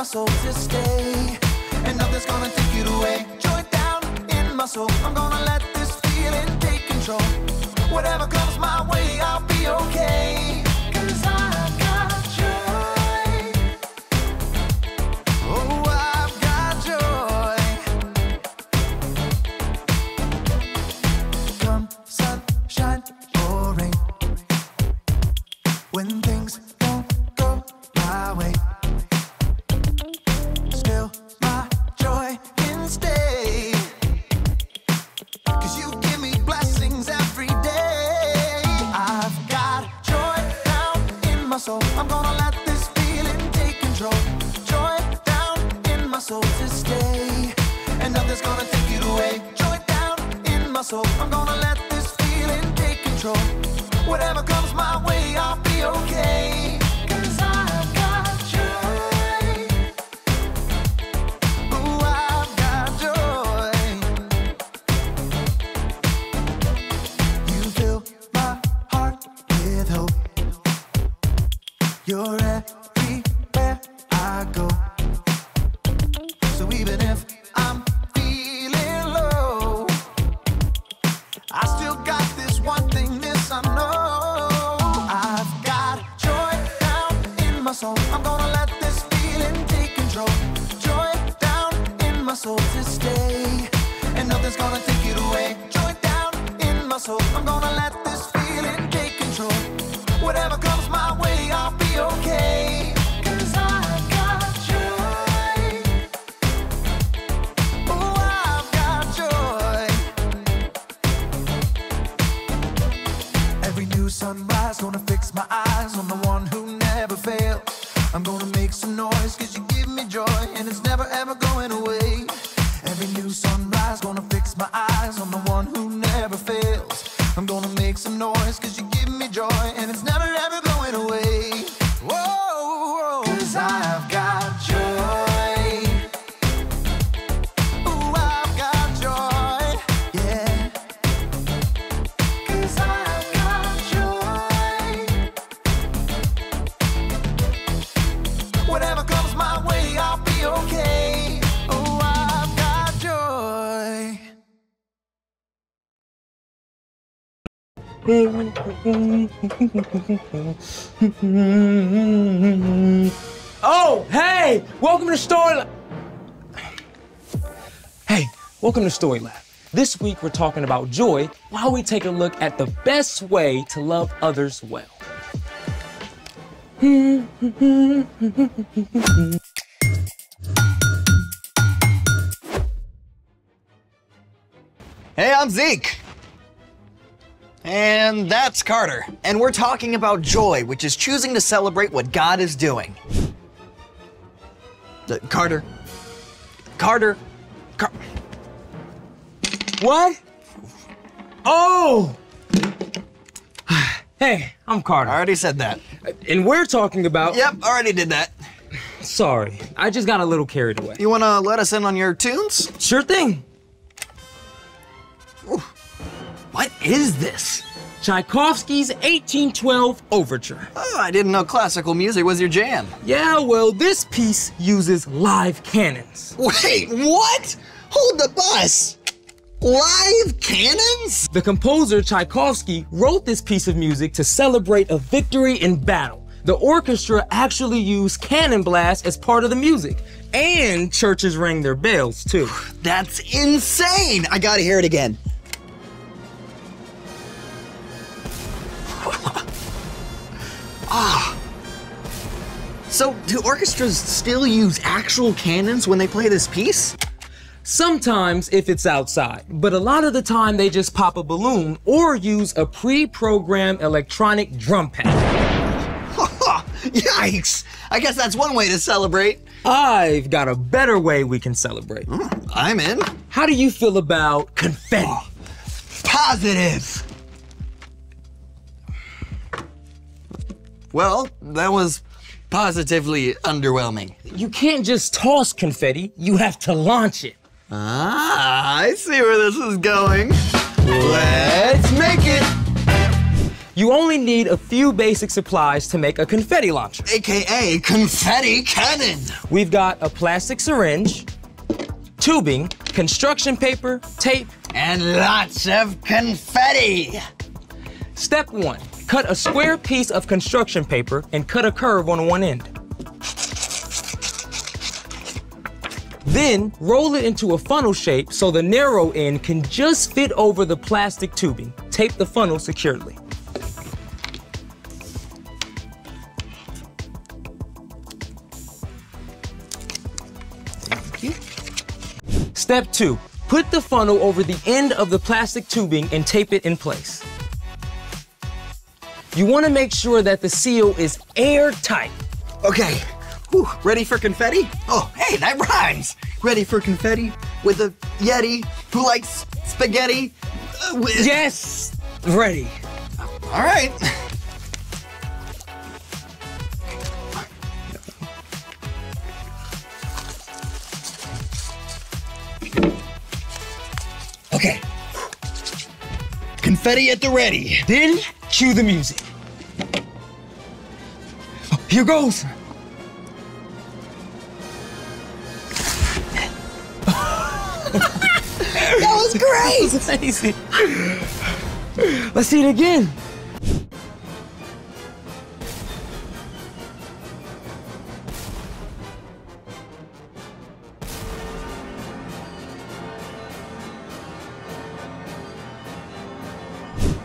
soul to stay, and nothing's gonna take it away. Joy down in my soul, I'm gonna let this feeling take control. Whatever comes my way, I'll be okay, 'cause I've got joy. Oh, I've got joy. Come sunshine or rain, when things don't go my way, still my joy can stay, 'cause you give me blessings every day. I've got joy down in my soul, I'm gonna let this feeling take control. Joy down in my soul to stay, and nothing's gonna take it away. Joy down in my soul, I'm gonna let this feeling take control. Whatever comes my way, I'll be okay, 'cause I've got joy. Ooh, I've got joy. You fill my heart with hope. You're everywhere I go. So even if I'm feeling low, I still got this one thing, this I know. I've got joy down in my soul, I'm gonna let this feeling take control. Joy down in my soul to stay, and nothing's gonna take it away. Joy down in my soul, I'm gonna let this feeling take control. Whatever comes my way, I'll be okay, 'cause I've got joy. Oh, I've got joy. Every new sunrise gonna fix my eyes on the one who never fails. I'm gonna make some noise 'cause you give me joy, and it's never ever going away. Every new sunrise gonna fix my eyes on the one who never fails. I'm gonna make some noise 'cause you give me joy, and it's never ever going away. Whoa, 'cause I've got joy. Ooh, I've got joy, yeah. 'Cause I've got joy. Whatever comes my way, I'll be okay. Oh, I've got joy. Oh, hey! Welcome to Story Lab. Hey, welcome to Story Lab. This week we're talking about joy while we take a look at the best way to love others well. Hey, I'm Zeke. And that's Carter. And we're talking about joy, which is choosing to celebrate what God is doing. Carter. What? Oh! Hey, I'm Carter. I already said that. And we're talking about... Yep, already did that. Sorry, I just got a little carried away. You wanna let us in on your tunes? Sure thing. Ooh. What is this? Tchaikovsky's 1812 Overture. Oh, I didn't know classical music was your jam. Yeah, well, this piece uses live cannons. Wait, what? Hold the bus. Live cannons? The composer Tchaikovsky wrote this piece of music to celebrate a victory in battle. The orchestra actually used cannon blasts as part of the music. And churches rang their bells, too. That's insane. I gotta hear it again. Ah. So, do orchestras still use actual cannons when they play this piece? Sometimes if it's outside, but a lot of the time they just pop a balloon or use a pre-programmed electronic drum pad. Yikes! I guess that's one way to celebrate. I've got a better way we can celebrate. I'm in. How do you feel about confetti? Positive! Well, that was positively underwhelming. You can't just toss confetti, you have to launch it. Ah, I see where this is going. Let's make it! You only need a few basic supplies to make a confetti launcher. AKA confetti cannon. We've got a plastic syringe, tubing, construction paper, tape, and lots of confetti. Step 1, cut a square piece of construction paper and cut a curve on one end. Then roll it into a funnel shape so the narrow end can just fit over the plastic tubing. Tape the funnel securely. Thank you. Step 2, put the funnel over the end of the plastic tubing and tape it in place. You want to make sure that the seal is airtight. Okay, whew, ready for confetti? Oh, hey, that rhymes. Ready for confetti with a Yeti who likes spaghetti? Yes, ready. All right. Okay. Confetti at the ready. Then cue the music. Here goes. That was great. That's amazing. Let's see it again.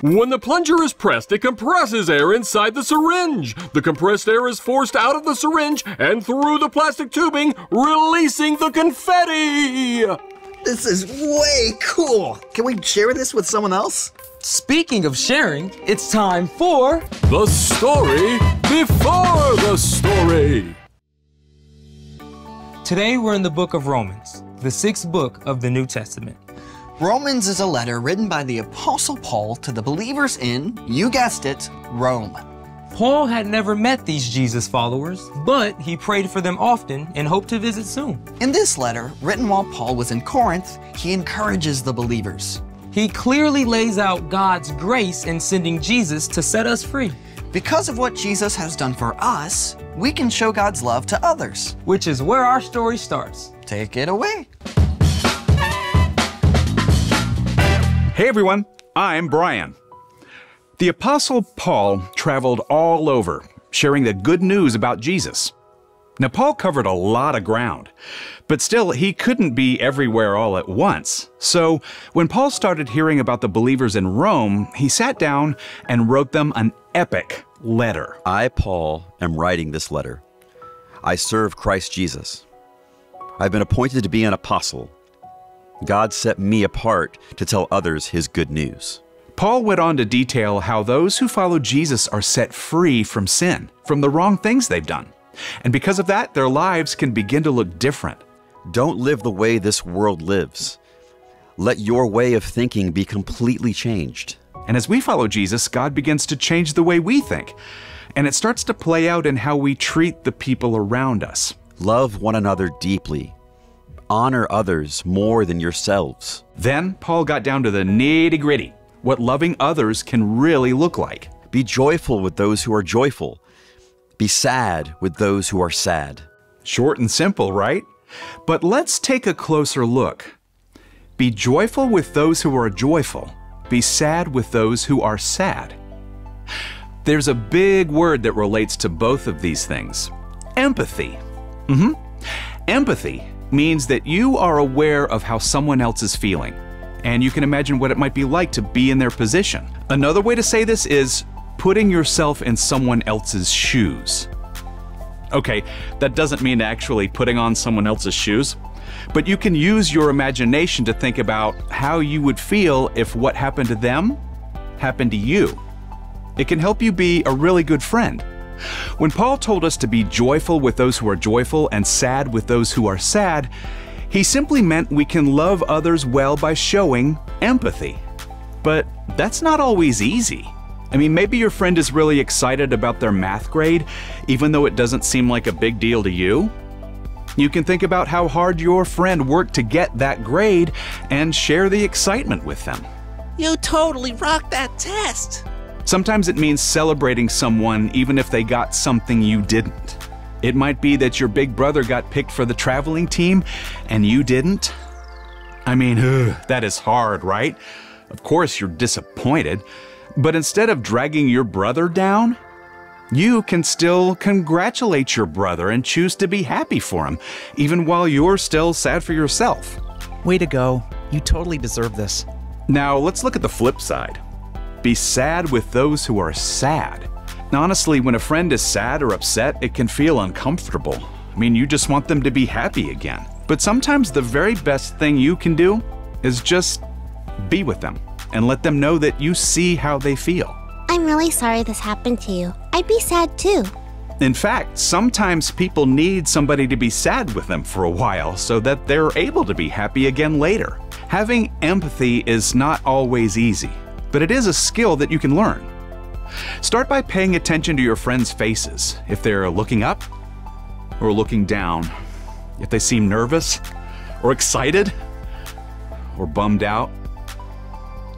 When the plunger is pressed, it compresses air inside the syringe. The compressed air is forced out of the syringe and through the plastic tubing, releasing the confetti. This is way cool. Can we share this with someone else? Speaking of sharing, it's time for The story before the story. Today we're in the book of Romans, the 6th book of the New Testament. Romans is a letter written by the Apostle Paul to the believers in, you guessed it, Rome. Paul had never met these Jesus followers, but he prayed for them often and hoped to visit soon. In this letter, written while Paul was in Corinth, he encourages the believers. He clearly lays out God's grace in sending Jesus to set us free, Because of what Jesus has done for us, we can show God's love to others. which is where our story starts. Take it away. Hey everyone, I'm Brian. The Apostle Paul traveled all over, sharing the good news about Jesus. Now, Paul covered a lot of ground, but still, he couldn't be everywhere all at once. So, when Paul started hearing about the believers in Rome, he sat down and wrote them an epic letter. I, Paul, am writing this letter. I serve Christ Jesus. I've been appointed to be an apostle. God set me apart to tell others his good news. Paul went on to detail how those who follow Jesus are set free from sin, from the wrong things they've done. And because of that, their lives can begin to look different. Don't live the way this world lives. Let your way of thinking be completely changed. And as we follow Jesus, God begins to change the way we think. And it starts to play out in how we treat the people around us. Love one another deeply. Honor others more than yourselves. Then Paul got down to the nitty-gritty, what loving others can really look like. Be joyful with those who are joyful. Be sad with those who are sad. Short and simple, right? But let's take a closer look. Be joyful with those who are joyful. Be sad with those who are sad. There's a big word that relates to both of these things. Empathy. Empathy means that you are aware of how someone else is feeling, and you can imagine what it might be like to be in their position. Another way to say this is putting yourself in someone else's shoes. Okay, that doesn't mean actually putting on someone else's shoes, but you can use your imagination to think about how you would feel if what happened to them happened to you. It can help you be a really good friend. When Paul told us to be joyful with those who are joyful and sad with those who are sad, he simply meant we can love others well by showing empathy. But that's not always easy. I mean, maybe your friend is really excited about their math grade, even though it doesn't seem like a big deal to you. You can think about how hard your friend worked to get that grade and share the excitement with them. You totally rocked that test. Sometimes it means celebrating someone even if they got something you didn't. It might be that your big brother got picked for the traveling team and you didn't. I mean, that is hard, right? Of course you're disappointed, but instead of dragging your brother down, you can still congratulate your brother and choose to be happy for him, even while you're still sad for yourself. Way to go. You totally deserve this. Now, let's look at the flip side. Be sad with those who are sad. Now, honestly, when a friend is sad or upset, it can feel uncomfortable. I mean, you just want them to be happy again. But sometimes the very best thing you can do is just be with them and let them know that you see how they feel. I'm really sorry this happened to you. I'd be sad too. In fact, sometimes people need somebody to be sad with them for a while so that they're able to be happy again later. Having empathy is not always easy, but it is a skill that you can learn. Start by paying attention to your friends' faces. If they're looking up or looking down, if they seem nervous or excited or bummed out.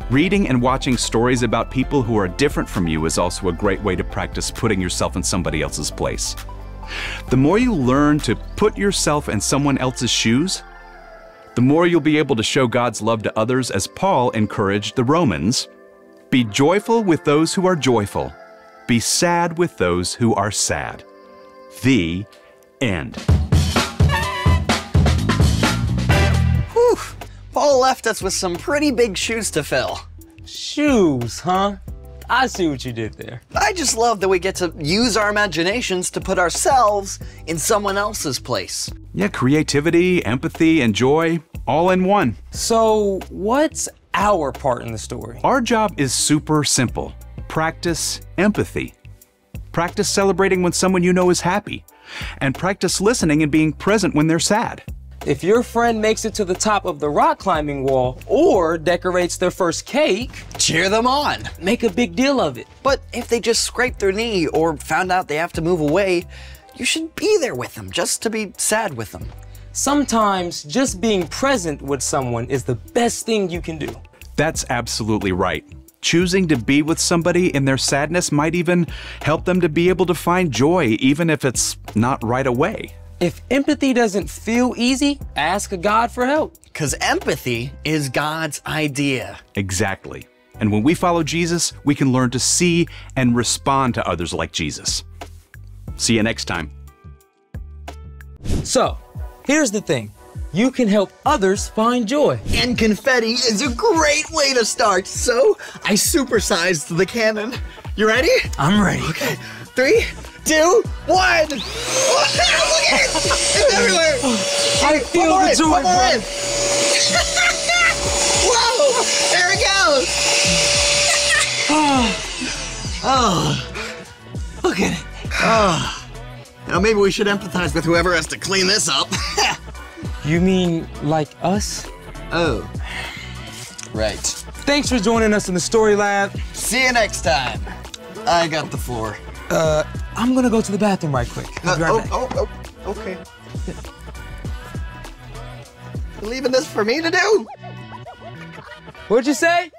Reading and watching stories about people who are different from you is also a great way to practice putting yourself in somebody else's place. The more you learn to put yourself in someone else's shoes, the more you'll be able to show God's love to others, as Paul encouraged the Romans. Be joyful with those who are joyful. Be sad with those who are sad. The end. Whew. Paul left us with some pretty big shoes to fill. Shoes, huh? I see what you did there. I just love that we get to use our imaginations to put ourselves in someone else's place. Yeah, creativity, empathy, and joy, all in one. So, what's our part in the story? Our job is super simple. Practice empathy. Practice celebrating when someone you know is happy. And practice listening and being present when they're sad. If your friend makes it to the top of the rock climbing wall or decorates their first cake, Cheer them on. make a big deal of it. But if they just scraped their knee or found out they have to move away, you should be there with them just to be sad with them. Sometimes just being present with someone is the best thing you can do. That's absolutely right. Choosing to be with somebody in their sadness might even help them to be able to find joy, even if it's not right away. If empathy doesn't feel easy, ask God for help. Because empathy is God's idea. Exactly. And when we follow Jesus, we can learn to see and respond to others like Jesus. See you next time. So, here's the thing. You can help others find joy. And confetti is a great way to start, so I supersized the cannon. You ready? I'm ready. Okay, 3, 2, 1. Look at it! It's everywhere! I feel One more the in, joy, one more bro. in. Whoa! There it goes! Oh, look at it. Oh. Now maybe we should empathize with whoever has to clean this up. You mean like us? Oh, right. Thanks for joining us in the Story Lab. See you next time. I got the floor. I'm gonna go to the bathroom right quick. I'll be right back. Okay. You leaving this for me to do? What'd you say?